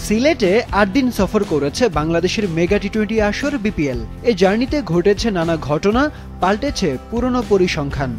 সিলেটে ৮ দিন সফর করেছে বাংলাদেশের মেগা টি-20 আসর বিপিএল। এই জার্নিতে ঘটেছে নানা ঘটনা, পাল্টেছে পুরনো পরিসংখ্যান।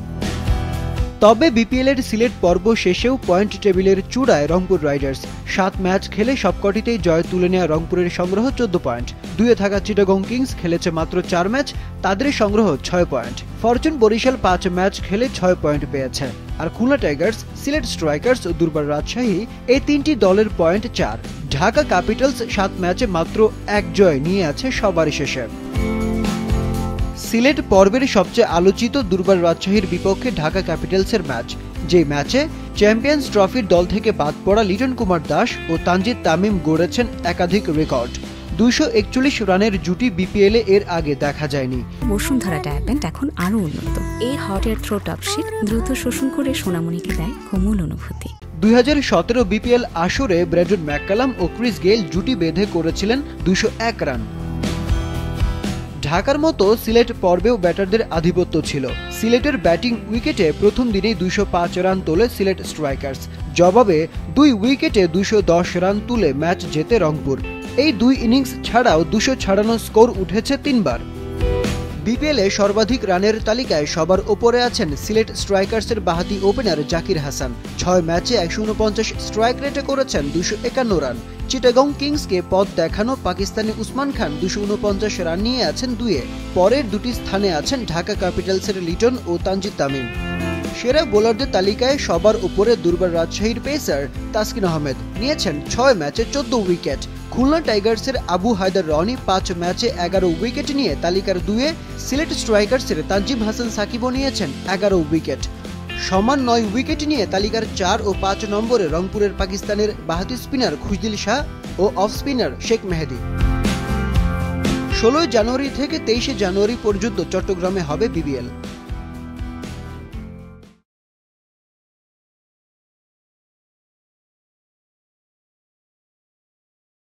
তবে বিপিএলের সিলেট পর্ব শেষেও পয়েন্ট টেবিলের চূড়ায় রংপুর রাইডার্স। ৭ ম্যাচ খেলে সবকটিতেই জয় তুলে নেওয়া রংপুরের সংগ্রহ ১৪ পয়েন্ট। ২-এ থাকা চিটাগং কিংস খেলেছে মাত্র ৪ ম্যাচ, তাদের সংগ্রহ ৬ পয়েন্ট। ফরচুন বরিশাল ৫ ম্যাচ খেলে ৬ পয়েন্ট পেয়েছে। আর খুলনা টাইগার্স, সিলেট স্ট্রাইকার্স ও দুর্বার রাজশাহী এই তিনটি দলের পয়েন্ট ৪। ঢাকা ক্যাপিটালস ৭ ম্যাচে মাত্র ১ জয় নিয়ে আছে সবার শেষে। সিলেট পর্বের সবচেয়ে আলোচিত দুর্বার রাজশাহীর বিপক্ষে ঢাকা ক্যাপিটালসের ম্যাচ, যে ম্যাচে চ্যাম্পিয়ন্স ট্রফির দল থেকে বাদ পড়া লিটন কুমার দাস ও তানজিদ তামিম গড়েছেন একাধিক রেকর্ড। ২৪১ রানের জুটি বিপিএলে এর আগে দেখা যায়নি। বসুন্ধরা ডায়াপেন্ট এখন আরো উন্নত। এই হট এয়ার থ্রো টপশিট দ্রুত শোষণ করে সোনামণিকে দেয় কোমল অনুভূতি। ২০১৭ বিপিএল আসরে ব্র্যান্ডন ম্যাককালাম ও ক্রিস গেইল জুটি বেঁধে করেছিলেন ২০১ রান। ঢাকার মতো সিলেট পর্বেও ব্যাটারদের আধিপত্য ছিল। সিলেটের ব্যাটিং উইকেটে প্রথম দিনেই ২০৫ রান তোলে সিলেট স্ট্রাইকার্স। জবাবে ২ উইকেটে ২১০ রান তুলে ম্যাচ জেতে রংপুর। এই ২ ইনিংস ছাড়াও ২০০ স্কোর উঠেছে ৩ বার। বিপিএলে সর্বাধিক রানের তালিকায় সবার ওপরে আছেন সিলেট স্ট্রাইকার্সের বাঁহাতি ওপেনার জাকির হাসান। ৬ ম্যাচে ১৪৯ স্ট্রাইক রেটে করেছেন ২৫১ রান। চিটাগং কিংসকে পথ দেখানো পাকিস্তানি উসমান খান ২৪৯ রান নিয়ে আছেন ২-এ। পরের দুটি স্থানে আছেন ঢাকা ক্যাপিটালসের লিটন ও তানজিদ তামিম। সেরা বোলারদের তালিকায় সবার উপরে দুর্বার রাজশাহীর পেসার তাসকিন আহমেদ নিয়েছেন ৬ ম্যাচে ১৪ উইকেট। খুলনা টাইগার্সের আবু হায়দার রনি ৫ ম্যাচে ১১ উইকেট নিয়ে তালিকার ২-এ। সিলেট স্ট্রাইকার্সের তানজিম হাসান সাকিবও নিয়েছেন ১১ উইকেট। সমান ৯ উইকেট নিয়ে তালিকার ৪ ও ৫ নম্বরে রংপুরের পাকিস্তানের বাঁহাতি স্পিনার খুশদিল শাহ ও অফ স্পিনার শেখ মেহেদী। ১৬ জানুয়ারি থেকে ২৩ জানুয়ারি পর্যন্ত চট্টগ্রামে হবে বিপিএল।